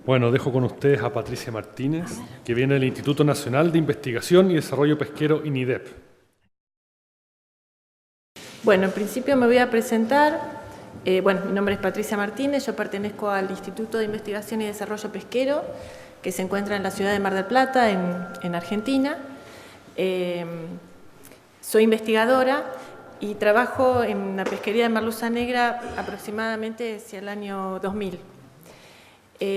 Bueno, dejo con ustedes a Patricia Martínez, que viene del Instituto Nacional de Investigación y Desarrollo Pesquero, INIDEP. Bueno, en principio me voy a presentar. Mi nombre es Patricia Martínez, yo pertenezco al Instituto de Investigación y Desarrollo Pesquero, que se encuentra en la ciudad de Mar del Plata, en Argentina. Soy investigadora y trabajo en la pesquería de merluza negra aproximadamente hacia el año 2000.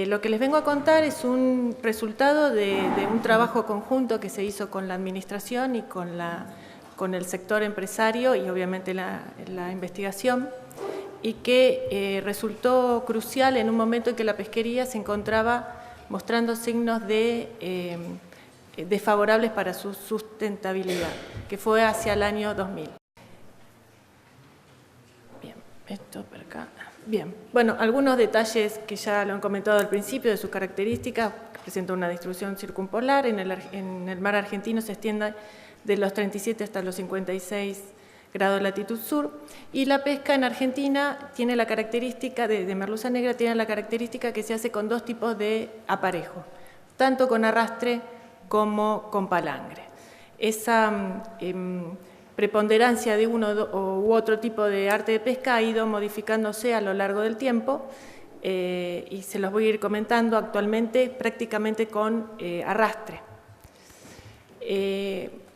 Lo que les vengo a contar es un resultado de un trabajo conjunto que se hizo con la administración y con el sector empresario y obviamente la investigación, y que resultó crucial en un momento en que la pesquería se encontraba mostrando signos desfavorables para su sustentabilidad, que fue hacia el año 2000. Bien, esto por acá. Bien, bueno, algunos detalles que ya lo han comentado al principio de sus características. Presenta una distribución circumpolar, en el mar argentino se extiende de los 37 hasta los 56 grados de latitud sur, y la pesca en Argentina tiene la característica, de merluza negra, tiene la característica que se hace con dos tipos de aparejo, tanto con arrastre como con palangre. Esa preponderancia de uno u otro tipo de arte de pesca ha ido modificándose a lo largo del tiempo, y se los voy a ir comentando actualmente prácticamente con arrastre.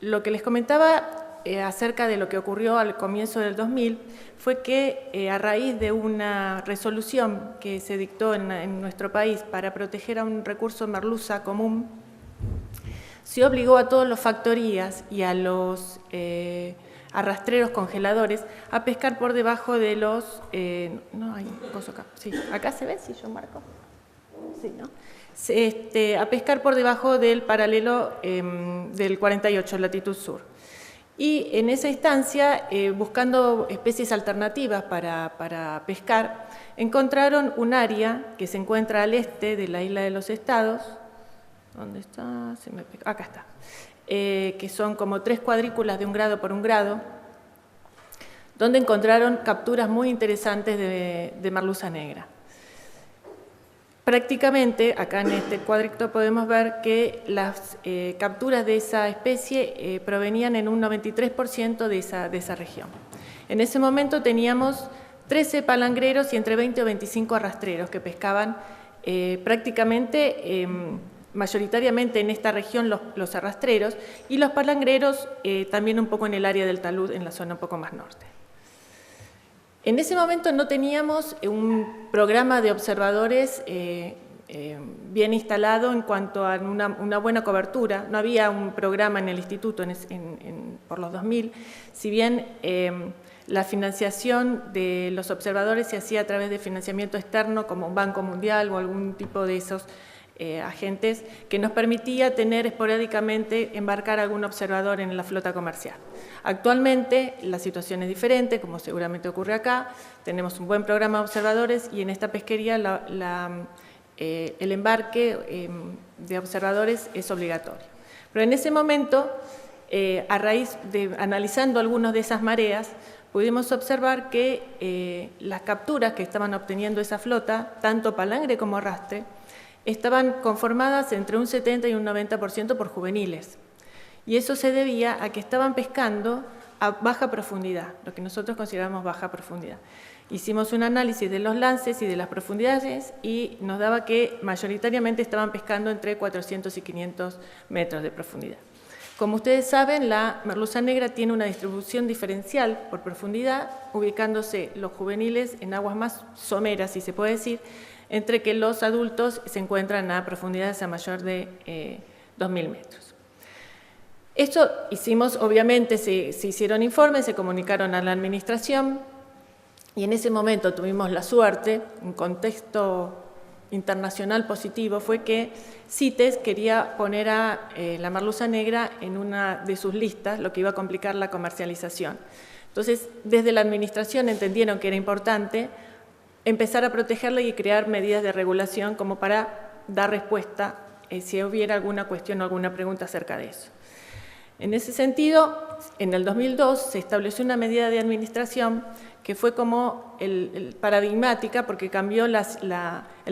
Lo que les comentaba acerca de lo que ocurrió al comienzo del 2000 fue que a raíz de una resolución que se dictó en nuestro país para proteger a un recurso merluza común, se obligó a todos los factorías y a los arrastreros congeladores a pescar por debajo de los... no hay cosa acá. Sí, acá se ve si yo marco. Sí, ¿no? A pescar por debajo del paralelo del 48, latitud sur. Y en esa instancia, buscando especies alternativas para pescar, encontraron un área que se encuentra al este de la isla de los Estados. ¿Dónde está? Acá está. Que son como 3 cuadrículas de 1 grado por 1 grado, donde encontraron capturas muy interesantes de merluza negra. Prácticamente, acá en este cuadrito podemos ver que las capturas de esa especie provenían en un 93% de esa región. En ese momento teníamos 13 palangreros y entre 20 o 25 arrastreros que pescaban prácticamente, mayoritariamente en esta región los arrastreros, y los palangreros también un poco en el área del talud, en la zona un poco más norte. En ese momento no teníamos un programa de observadores bien instalado en cuanto a una buena cobertura. No había un programa en el instituto por los 2000, si bien la financiación de los observadores se hacía a través de financiamiento externo como un Banco Mundial o algún tipo de esos agentes que nos permitía tener esporádicamente, embarcar algún observador en la flota comercial. Actualmente la situación es diferente, como seguramente ocurre acá. Tenemos un buen programa de observadores y en esta pesquería el embarque de observadores es obligatorio. Pero en ese momento, a raíz de analizando algunas de esas mareas, pudimos observar que las capturas que estaban obteniendo esa flota, tanto palangre como arrastre, estaban conformadas entre un 70 y un 90% por juveniles. Y eso se debía a que estaban pescando a baja profundidad, lo que nosotros consideramos baja profundidad. Hicimos un análisis de los lances y de las profundidades y nos daba que mayoritariamente estaban pescando entre 400 y 500 metros de profundidad. Como ustedes saben, la merluza negra tiene una distribución diferencial por profundidad, ubicándose los juveniles en aguas más someras, si se puede decir, entre que los adultos se encuentran a profundidades a mayor de 2.000 metros. Esto hicimos, obviamente se hicieron informes, se comunicaron a la administración y en ese momento tuvimos la suerte, un contexto internacional positivo, fue que CITES quería poner a la merluza negra en una de sus listas, lo que iba a complicar la comercialización. Entonces, desde la administración entendieron que era importante empezar a protegerla y crear medidas de regulación como para dar respuesta si hubiera alguna cuestión o alguna pregunta acerca de eso. En ese sentido, en el 2002 se estableció una medida de administración que fue como paradigmática porque cambió el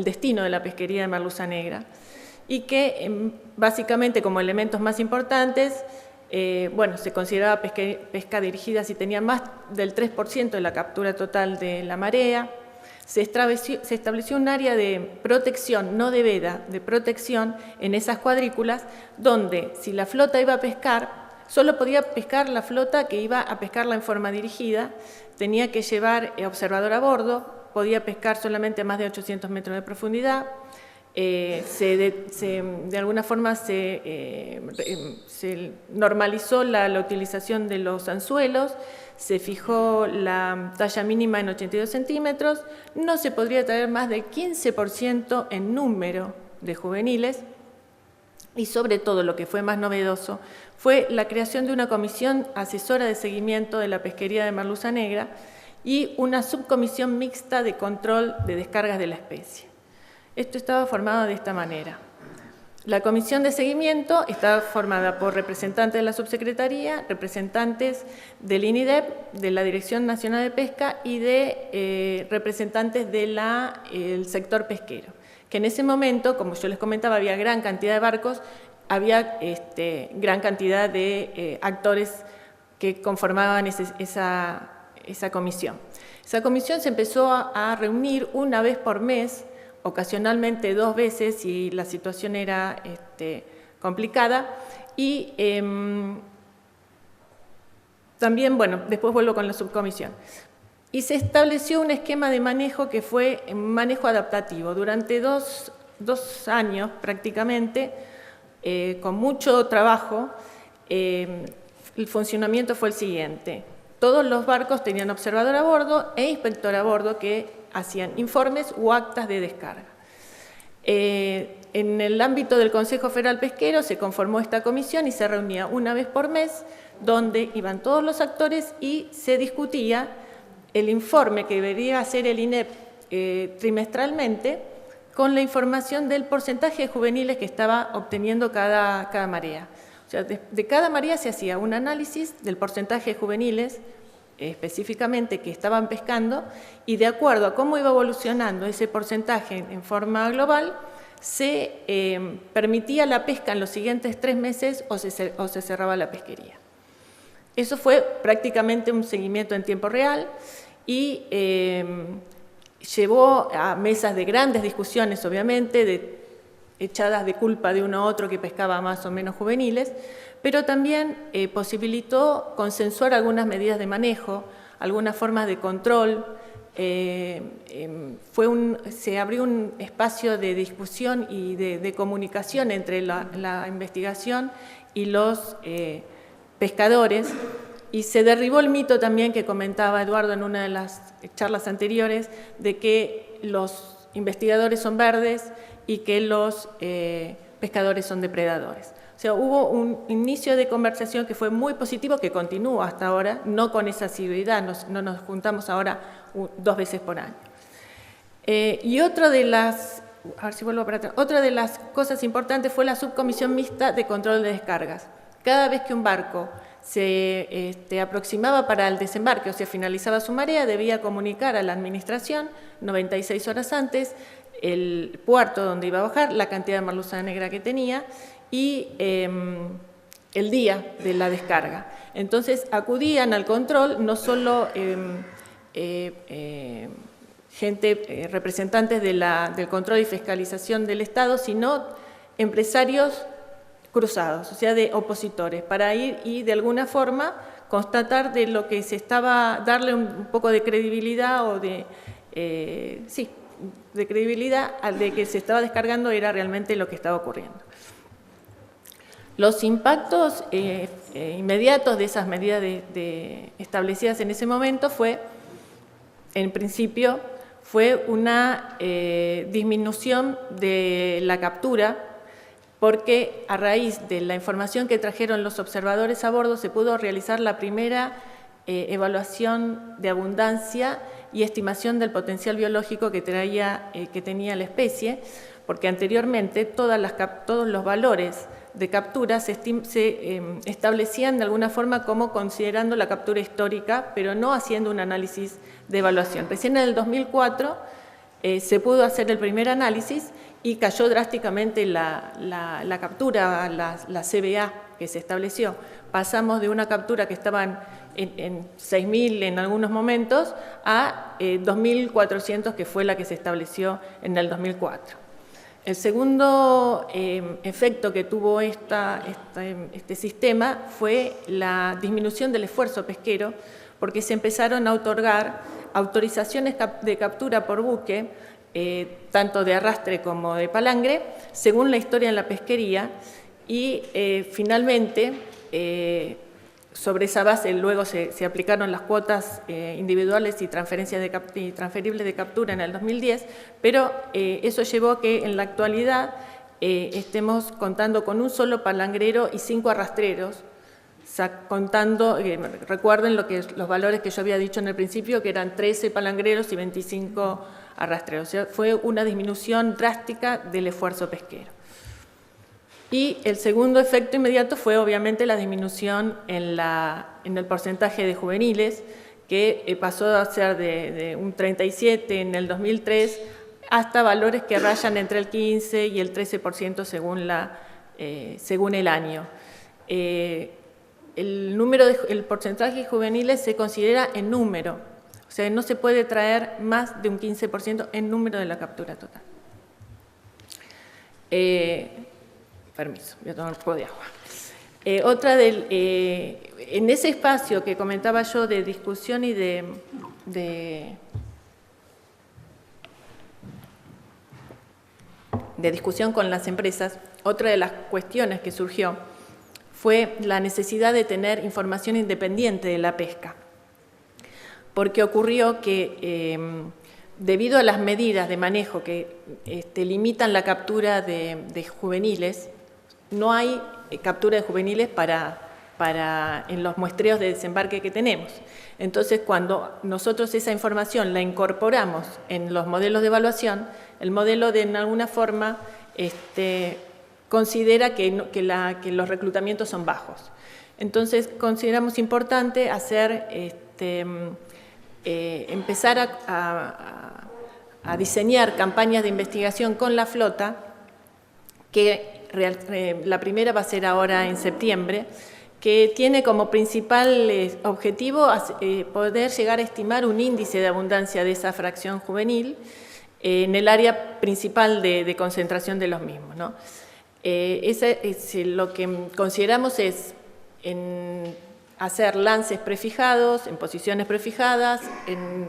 destino de la pesquería de merluza negra y que básicamente como elementos más importantes, se consideraba pesca dirigida si tenía más del 3% de la captura total de la marea. Se estableció un área de protección, no de veda, de protección en esas cuadrículas, donde si la flota iba a pescar, solo podía pescar la flota que iba a pescarla en forma dirigida, tenía que llevar observador a bordo, podía pescar solamente a más de 800 metros de profundidad, de alguna forma se normalizó la utilización de los anzuelos, se fijó la talla mínima en 82 centímetros, no se podría traer más del 15% en número de juveniles y sobre todo lo que fue más novedoso fue la creación de una comisión asesora de seguimiento de la pesquería de merluza negra y una subcomisión mixta de control de descargas de la especie. Esto estaba formado de esta manera. La comisión de seguimiento estaba formada por representantes de la subsecretaría, representantes del INIDEP, de la Dirección Nacional de Pesca y de representantes del sector pesquero, que en ese momento, como yo les comentaba, había gran cantidad de barcos, había gran cantidad de actores que conformaban esa comisión. Esa comisión se empezó a reunir una vez por mes, ocasionalmente 2 veces si la situación era complicada y también, después vuelvo con la subcomisión. Y se estableció un esquema de manejo que fue manejo adaptativo. Durante dos años prácticamente, con mucho trabajo, el funcionamiento fue el siguiente. Todos los barcos tenían observador a bordo e inspector a bordo que hacían informes o actas de descarga. En el ámbito del Consejo Federal Pesquero se conformó esta comisión y se reunía una vez por mes, donde iban todos los actores y se discutía el informe que debería hacer el INEP trimestralmente con la información del porcentaje de juveniles que estaba obteniendo cada marea. O sea, de cada marea se hacía un análisis del porcentaje de juveniles específicamente que estaban pescando y de acuerdo a cómo iba evolucionando ese porcentaje en forma global, se permitía la pesca en los siguientes 3 meses o se cerraba la pesquería. Eso fue prácticamente un seguimiento en tiempo real y llevó a mesas de grandes discusiones, obviamente, echadas de culpa de uno a otro que pescaba más o menos juveniles, pero también posibilitó consensuar algunas medidas de manejo, algunas formas de control. Se abrió un espacio de discusión y de comunicación entre la investigación y los pescadores, y se derribó el mito también que comentaba Eduardo en una de las charlas anteriores, de que los investigadores son verdes y que los pescadores son depredadores. O sea, hubo un inicio de conversación que fue muy positivo, que continúa hasta ahora, no con esa asiduidad, no nos juntamos ahora 2 veces por año. Y otra de las cosas importantes fue la subcomisión mixta de control de descargas. Cada vez que un barco se aproximaba para el desembarque, o sea, finalizaba su marea, debía comunicar a la administración 96 horas antes el puerto donde iba a bajar, la cantidad de merluza negra que tenía y el día de la descarga. Entonces acudían al control no solo representantes del control y fiscalización del Estado, sino empresarios cruzados, o sea, de opositores, para ir y de alguna forma constatar de lo que se estaba, darle un poco de credibilidad o de credibilidad al de que se estaba descargando era realmente lo que estaba ocurriendo. Los impactos inmediatos de esas medidas establecidas en ese momento en principio, fue una disminución de la captura, porque a raíz de la información que trajeron los observadores a bordo se pudo realizar la primera evaluación de abundancia y estimación del potencial biológico que tenía la especie, porque anteriormente todos los valores de captura se establecían de alguna forma como considerando la captura histórica, pero no haciendo un análisis de evaluación. Recién en el 2004 se pudo hacer el primer análisis y cayó drásticamente la captura, la CBA que se estableció. Pasamos de una captura que estaban en 6.000 en algunos momentos a 2.400, que fue la que se estableció en el 2004. El segundo efecto que tuvo este sistema fue la disminución del esfuerzo pesquero, porque se empezaron a otorgar autorizaciones de captura por buque, tanto de arrastre como de palangre, según la historia en la pesquería, y finalmente, sobre esa base luego se aplicaron las cuotas individuales y transferibles de captura en el 2010, pero eso llevó a que en la actualidad estemos contando con un solo palangrero y 5 arrastreros, contando, recuerden los valores que yo había dicho en el principio, que eran 13 palangreros y 25 arrastreros. O sea, fue una disminución drástica del esfuerzo pesquero. Y el segundo efecto inmediato fue obviamente la disminución en el porcentaje de juveniles, que pasó a ser de un 37 en el 2003 hasta valores que rayan entre el 15 y el 13% según el año. El porcentaje de juveniles se considera en número, o sea, no se puede traer más de un 15% en número de la captura total. Permiso, voy a tomar un poco de agua. En ese espacio que comentaba yo de discusión y de discusión con las empresas, otra de las cuestiones que surgió fue la necesidad de tener información independiente de la pesca, porque ocurrió que debido a las medidas de manejo que limitan la captura de juveniles, no hay captura de juveniles en los muestreos de desembarque que tenemos. Entonces, cuando nosotros esa información la incorporamos en los modelos de evaluación, el modelo en alguna forma considera que los reclutamientos son bajos. Entonces, consideramos importante hacer, empezar a diseñar campañas de investigación con la flota, que la primera va a ser ahora en septiembre, que tiene como principal objetivo poder llegar a estimar un índice de abundancia de esa fracción juvenil en el área principal de concentración de los mismos, ¿no? Lo que consideramos es hacer lances prefijados, en posiciones prefijadas, en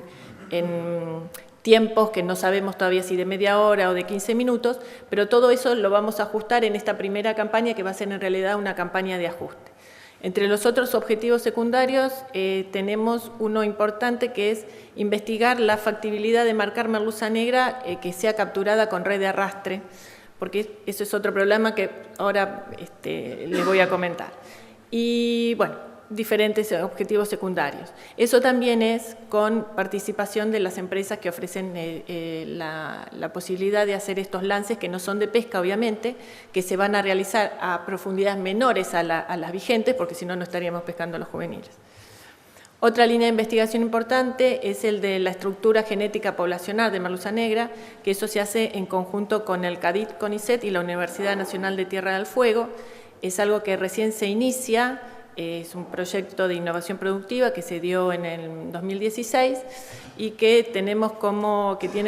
tiempos que no sabemos todavía si de media hora o de 15 minutos, pero todo eso lo vamos a ajustar en esta primera campaña, que va a ser en realidad una campaña de ajuste. Entre los otros objetivos secundarios tenemos uno importante, que es investigar la factibilidad de marcar merluza negra que sea capturada con red de arrastre, porque eso es otro problema que ahora les voy a comentar. Y bueno, diferentes objetivos secundarios. Eso también es con participación de las empresas que ofrecen la posibilidad de hacer estos lances, que no son de pesca obviamente, que se van a realizar a profundidades menores a las vigentes, porque si no, no estaríamos pescando los juveniles. Otra línea de investigación importante es el de la estructura genética poblacional de merluza negra, que eso se hace en conjunto con el CADIT CONICET y la Universidad Nacional de Tierra del Fuego. Es algo que recién se inicia. Es un proyecto de innovación productiva que se dio en el 2016 y que tiene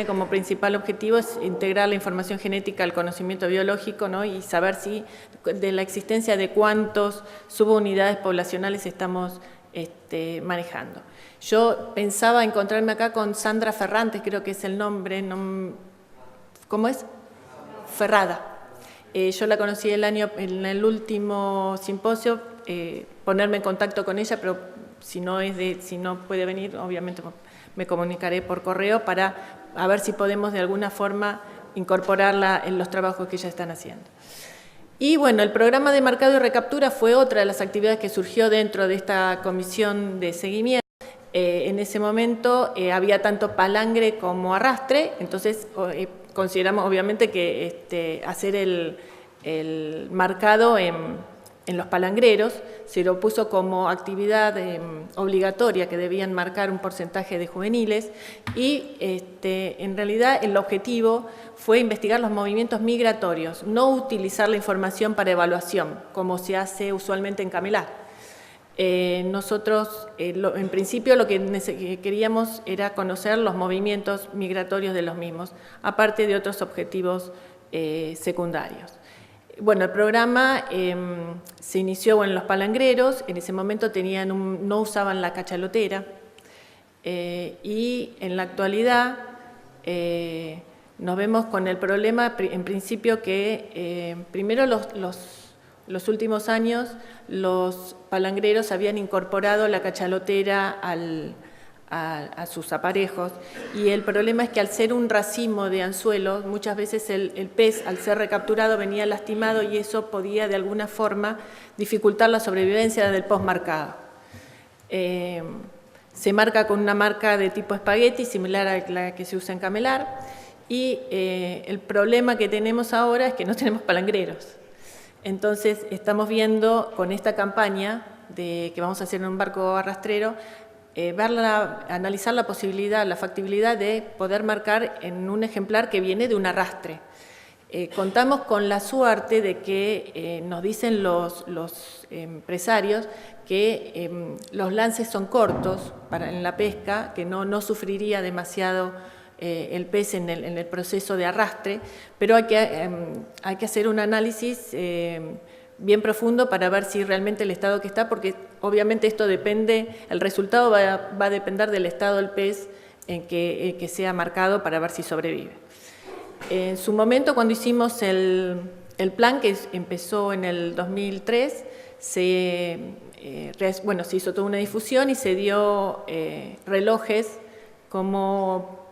como principal objetivo es integrar la información genética al conocimiento biológico, ¿no? Y saber si de la existencia de cuántos subunidades poblacionales estamos manejando. Yo pensaba encontrarme acá con Sandra Ferrantes, creo que es el nombre, ¿cómo es? Ferrada. Yo la conocí en el último simposio, ponerme en contacto con ella, pero si no puede venir, obviamente me comunicaré por correo para ver si podemos de alguna forma incorporarla en los trabajos que ya están haciendo. Y bueno, el programa de marcado y recaptura fue otra de las actividades que surgió dentro de esta comisión de seguimiento. En ese momento había tanto palangre como arrastre, entonces consideramos obviamente que hacer el marcado en los palangreros, se lo puso como actividad obligatoria que debían marcar un porcentaje de juveniles y en realidad el objetivo fue investigar los movimientos migratorios, no utilizar la información para evaluación, como se hace usualmente en Camelar. Nosotros, en principio, lo que queríamos era conocer los movimientos migratorios de los mismos, aparte de otros objetivos secundarios. Bueno, el programa se inició en los palangreros, en ese momento no usaban la cachalotera y en la actualidad nos vemos con el problema, en principio, que primero los últimos años los palangreros habían incorporado la cachalotera a sus aparejos y el problema es que al ser un racimo de anzuelos, muchas veces el pez al ser recapturado venía lastimado y eso podía de alguna forma dificultar la sobrevivencia del postmarcado. Se marca con una marca de tipo espagueti similar a la que se usa en Camelar y el problema que tenemos ahora es que no tenemos palangreros. Entonces estamos viendo con esta campaña que vamos a hacer en un barco arrastrero, analizar la posibilidad, la factibilidad de poder marcar en un ejemplar que viene de un arrastre. Contamos con la suerte de que nos dicen los empresarios que los lances son cortos en la pesca, que no sufriría demasiado el pez en el proceso de arrastre, pero hay que hacer un análisis bien profundo para ver si realmente el estado que está, porque obviamente esto depende, el resultado va a depender del estado del pez en que sea marcado para ver si sobrevive. En su momento, cuando hicimos el plan, que empezó en el 2003, se hizo toda una difusión y se dio relojes como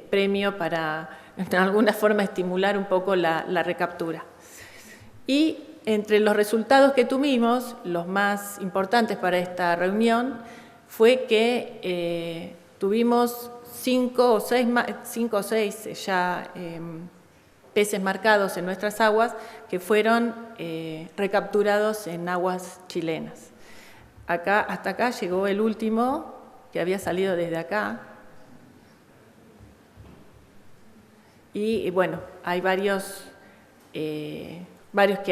premio para, de alguna forma, estimular un poco la recaptura. Y entre los resultados que tuvimos, los más importantes para esta reunión, fue que tuvimos 5 o 6 ya peces marcados en nuestras aguas que fueron recapturados en aguas chilenas. Hasta acá llegó el último, que había salido desde acá. Y bueno, hay varios que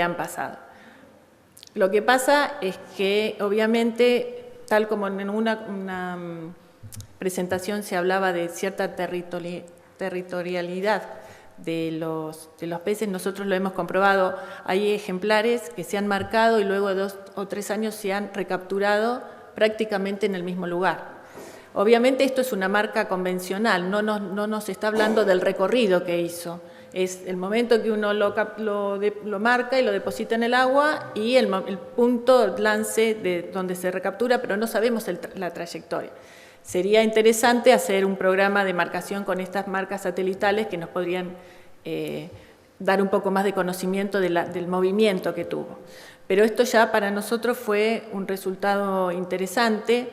han pasado. Lo que pasa es que, obviamente, tal como en una presentación se hablaba de cierta territorialidad de los peces, nosotros lo hemos comprobado. Hay ejemplares que se han marcado y luego de 2 o 3 años se han recapturado prácticamente en el mismo lugar. Obviamente esto es una marca convencional, no nos está hablando del recorrido que hizo. Es el momento que uno lo marca y lo deposita en el agua y el punto lance de donde se recaptura, pero no sabemos la trayectoria. Sería interesante hacer un programa de marcación con estas marcas satelitales que nos podrían dar un poco más de conocimiento del movimiento que tuvo. Pero esto ya para nosotros fue un resultado interesante.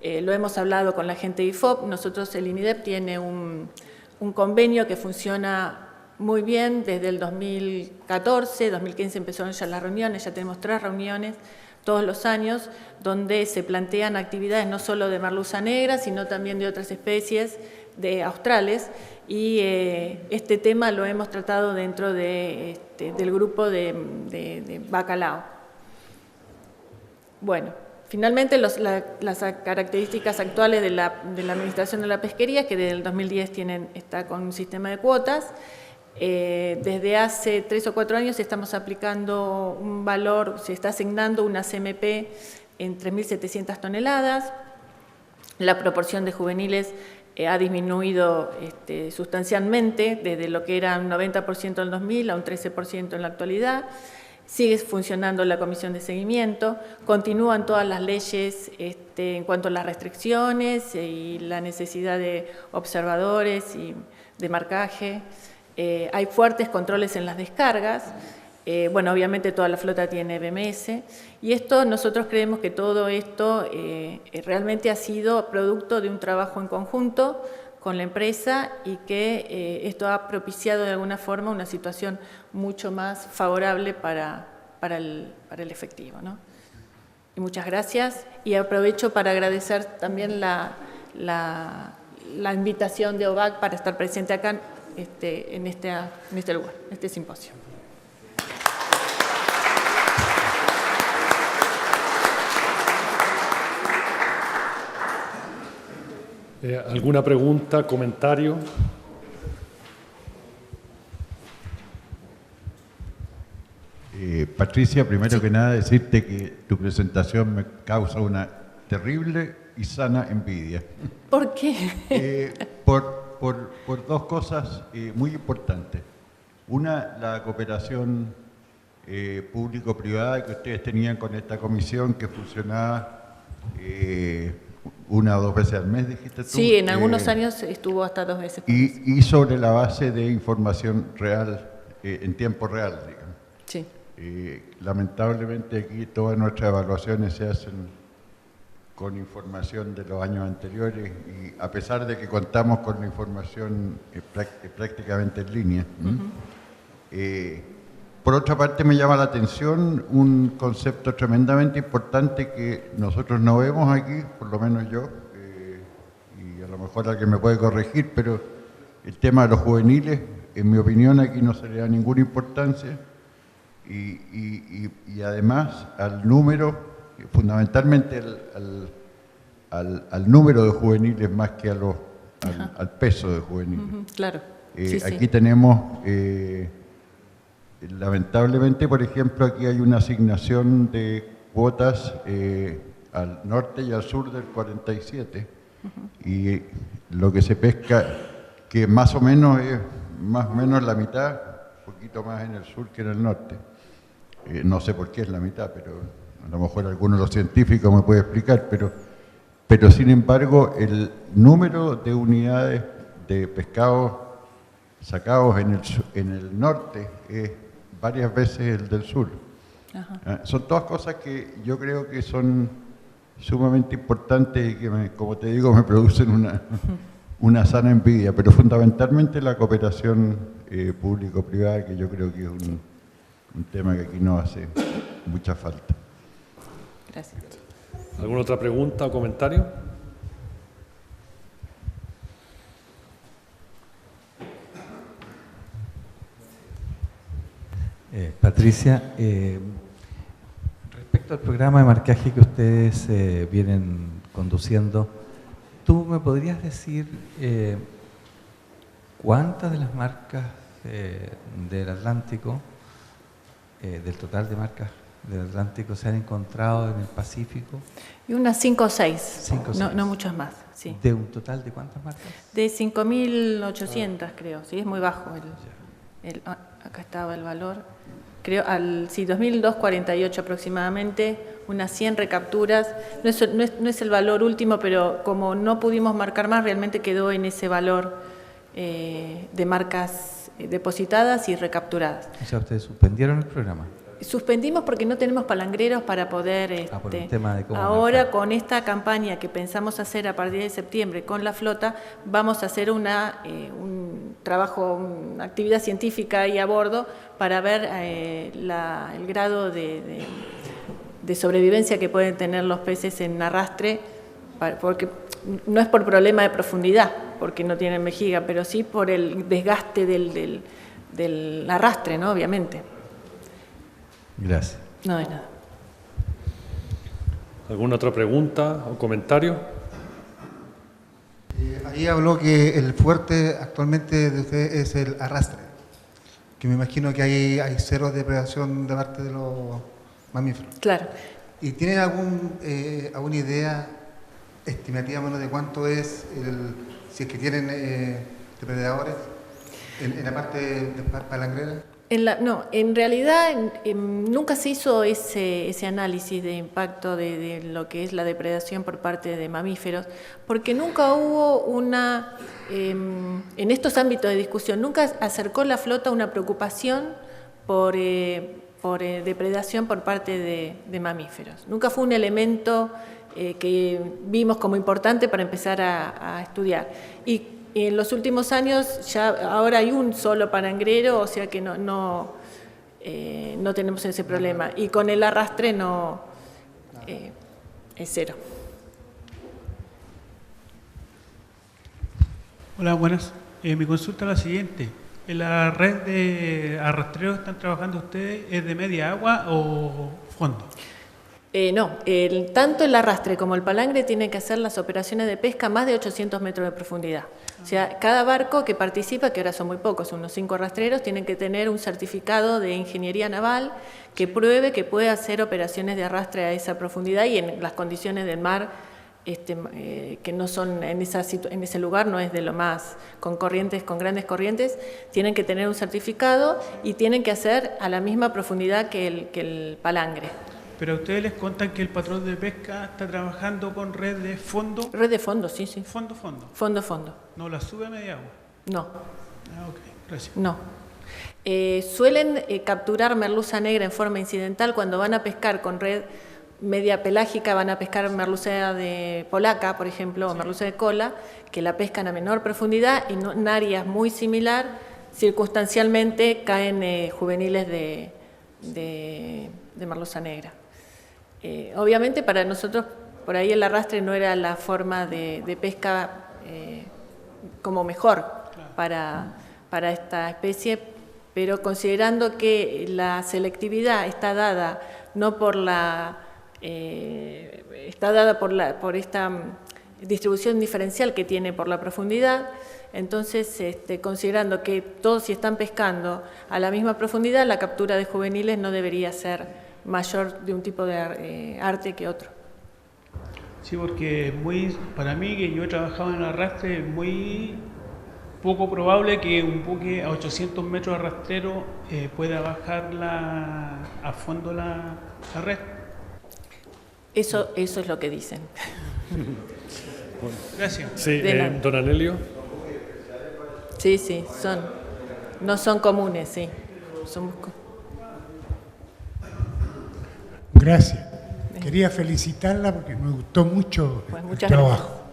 Lo hemos hablado con la gente de IFOP. Nosotros, el INIDEP tiene un convenio que funciona muy bien desde el 2014, 2015 empezaron ya las reuniones, ya tenemos 3 reuniones todos los años, donde se plantean actividades no solo de merluza negra, sino también de otras especies de australes, y este tema lo hemos tratado dentro del grupo de bacalao. Bueno, finalmente las características actuales de la Administración de la Pesquería, que desde el 2010 está con un sistema de cuotas. Desde hace 3 o 4 años estamos aplicando un valor, se está asignando una CMP en 3.700 toneladas. La proporción de juveniles ha disminuido sustancialmente, desde lo que era un 90% en el 2000 a un 13% en la actualidad. Sigue funcionando la comisión de seguimiento, continúan todas las leyes en cuanto a las restricciones y la necesidad de observadores y de marcaje. Hay fuertes controles en las descargas. Bueno, obviamente toda la flota tiene BMS, y nosotros creemos que todo esto realmente ha sido producto de un trabajo en conjunto con la empresa y que esto ha propiciado de alguna forma una situación mucho más favorable para el efectivo, ¿no? Y muchas gracias, y aprovecho para agradecer también la invitación de OVAC para estar presente acá en este lugar, en este simposio. ¿Alguna pregunta, comentario? Patricia, primero que nada decirte que tu presentación me causa una terrible y sana envidia. ¿Por qué? Por dos cosas muy importantes. Una, la cooperación público-privada que ustedes tenían con esta comisión que funcionaba 1 o 2 veces al mes, dijiste tú. Sí, en algunos años estuvo hasta 2 veces por mes. Y sobre la base de información real, en tiempo real, digamos. Sí. Lamentablemente aquí todas nuestras evaluaciones se hacen con información de los años anteriores y a pesar de que contamos con la información prácticamente en línea. Por otra parte me llama la atención un concepto tremendamente importante que nosotros no vemos aquí, por lo menos yo, y a lo mejor alguien me puede corregir, pero el tema de los juveniles, en mi opinión aquí no se le da ninguna importancia. Y además al número, fundamentalmente al número de juveniles más que al peso de juveniles. Claro. Aquí tenemos, lamentablemente, por ejemplo, aquí hay una asignación de cuotas al norte y al sur del 47, y lo que se pesca, que más o menos es la mitad, un poquito más en el sur que en el norte. No sé por qué es la mitad, pero a lo mejor alguno de los científicos me puede explicar, pero sin embargo el número de unidades de pescados sacados en el norte es varias veces el del sur. Son todas cosas que yo creo que son sumamente importantes y que, como te digo, me producen una sana envidia, pero fundamentalmente la cooperación público-privada, que yo creo que es un tema que aquí no hace mucha falta. Gracias. ¿Alguna otra pregunta o comentario? Patricia, respecto al programa de marcaje que ustedes vienen conduciendo, ¿tú me podrías decir cuántas de las marcas del Atlántico, del total de marcas del Atlántico, se han encontrado en el Pacífico? Y unas 5 o 6. 5 o 6. No muchas más, sí. ¿De un total de cuántas marcas? De 5.800, creo. Sí, es muy bajo. Acá estaba el valor. Creo, 2.248 aproximadamente, unas 100 recapturas. No es el valor último, pero como no pudimos marcar más, realmente quedó en ese valor de marcas depositadas y recapturadas. O sea, ustedes suspendieron el programa. Suspendimos porque no tenemos palangreros para poder... por un tema de cómo ahora marcar. Con esta campaña que pensamos hacer a partir de septiembre con la flota, vamos a hacer un trabajo, una actividad científica ahí a bordo para ver el grado de sobrevivencia que pueden tener los peces en arrastre, porque no es por problema de profundidad, porque no tienen vejiga, pero sí por el desgaste del arrastre, ¿no? Obviamente. Gracias. No, de nada. ¿Alguna otra pregunta o comentario? Ahí habló que el fuerte actualmente de usted es el arrastre, que me imagino que hay cero depredación de parte de los mamíferos. Claro. ¿Y tiene alguna idea estimativa menos de cuánto es, si es que tienen depredadores en la parte de palangrera? No, en realidad nunca se hizo ese análisis de impacto de lo que es la depredación por parte de mamíferos, porque nunca hubo en estos ámbitos de discusión, nunca acercó la flota una preocupación por depredación por parte de mamíferos. Nunca fue un elemento que vimos como importante para empezar a estudiar. Y Y en los últimos años ya ahora hay un solo palangrero, o sea que no tenemos ese problema. Y con el arrastre es cero. Hola, buenas. Mi consulta es la siguiente. ¿En la red de arrastreros están trabajando ustedes es de media agua o fondo? No, tanto el arrastre como el palangre tienen que hacer las operaciones de pesca más de 800 metros de profundidad. O sea, cada barco que participa, que ahora son muy pocos, unos 5 arrastreros, tienen que tener un certificado de ingeniería naval que pruebe que puede hacer operaciones de arrastre a esa profundidad y en las condiciones del mar, que no son en ese lugar, no es de lo más con grandes corrientes, tienen que tener un certificado y tienen que hacer a la misma profundidad que el palangre. Pero a ustedes les contan que el patrón de pesca está trabajando con red de fondo. Red de fondo, sí. Fondo. Fondo. ¿No la sube a media agua? No. Ah, ok, gracias. No. Suelen capturar merluza negra en forma incidental cuando van a pescar con red media pelágica, van a pescar merluza de polaca, por ejemplo, o merluza de cola, que la pescan a menor profundidad y en áreas muy similar, circunstancialmente caen juveniles de merluza negra. Obviamente para nosotros por ahí el arrastre no era la forma de pesca como mejor para esta especie, pero considerando que la selectividad está dada no por está dada por esta distribución diferencial que tiene por la profundidad, entonces considerando que todos si están pescando a la misma profundidad, la captura de juveniles no debería ser mayor de un tipo de arte que otro. Sí, porque para mí, que yo he trabajado en el arrastre, es muy poco probable que un buque a 800 metros arrastrero pueda bajar a fondo la red. Eso es lo que dicen. Gracias. Sí, don Anelio. Sí, no son comunes, sí. Gracias. Quería felicitarla porque me gustó mucho el trabajo.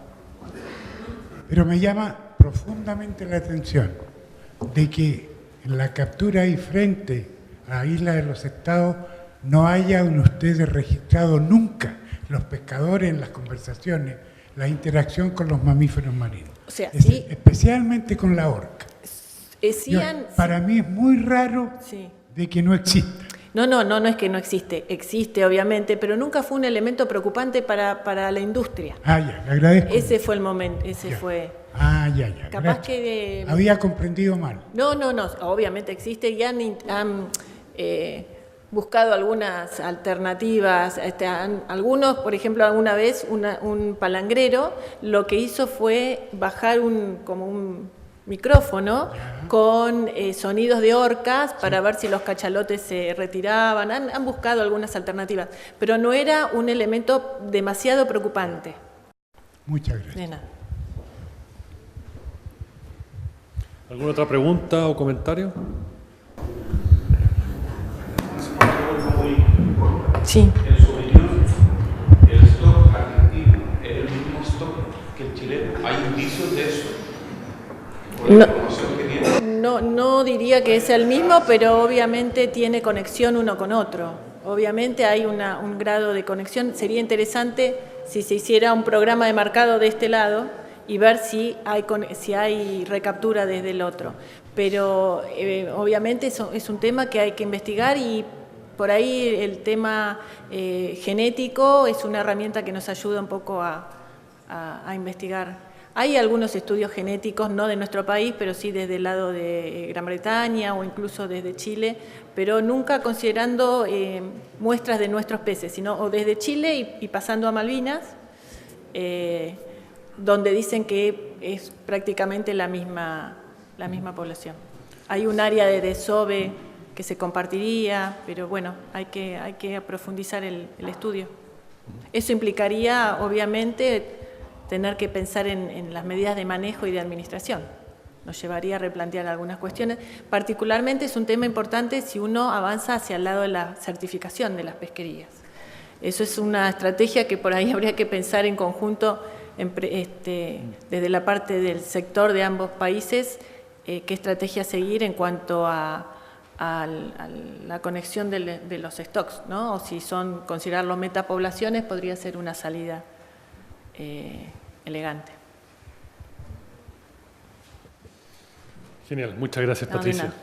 Pero me llama profundamente la atención de que en la captura y frente a Isla de los Estados no hayan ustedes registrado nunca los pescadores en las conversaciones, la interacción con los mamíferos marinos. O sea, sí, especialmente con la orca. Para mí es muy raro de que no exista. No es que no existe, existe obviamente, pero nunca fue un elemento preocupante para la industria. Ya, le agradezco. Ese fue el momento, fue... Ya. Capaz que... Había comprendido mal. No, obviamente existe y han buscado algunas alternativas. Algunos, por ejemplo, alguna vez un palangrero lo que hizo fue bajar como un micrófono con sonidos de orcas para ver si los cachalotes se retiraban. Han buscado algunas alternativas, pero no era un elemento demasiado preocupante. Muchas gracias. De nada. ¿Alguna otra pregunta o comentario? Sí. En su opinión, el stock argentino es el mismo stock que el chileno. ¿Hay indicios de eso? ¿Por la información que tiene? No diría que es el mismo, pero obviamente tiene conexión uno con otro. Obviamente hay un grado de conexión. Sería interesante si se hiciera un programa de marcado de este lado y ver si hay recaptura desde el otro. Pero obviamente es un tema que hay que investigar y por ahí el tema genético es una herramienta que nos ayuda un poco a investigar. Hay algunos estudios genéticos, no de nuestro país, pero sí desde el lado de Gran Bretaña o incluso desde Chile, pero nunca considerando muestras de nuestros peces, sino o desde Chile y pasando a Malvinas, donde dicen que es prácticamente la misma población. Hay un área de desove que se compartiría, pero bueno, hay que profundizar el estudio. Eso implicaría, obviamente, tener que pensar en las medidas de manejo y de administración. Nos llevaría a replantear algunas cuestiones. Particularmente es un tema importante si uno avanza hacia el lado de la certificación de las pesquerías. Eso es una estrategia que por ahí habría que pensar en conjunto desde la parte del sector de ambos países, qué estrategia seguir en cuanto a la conexión de los stocks, ¿no? O si son, considerarlo metapoblaciones, podría ser una salida elegante. Genial, muchas gracias, No, de Patricia. nada.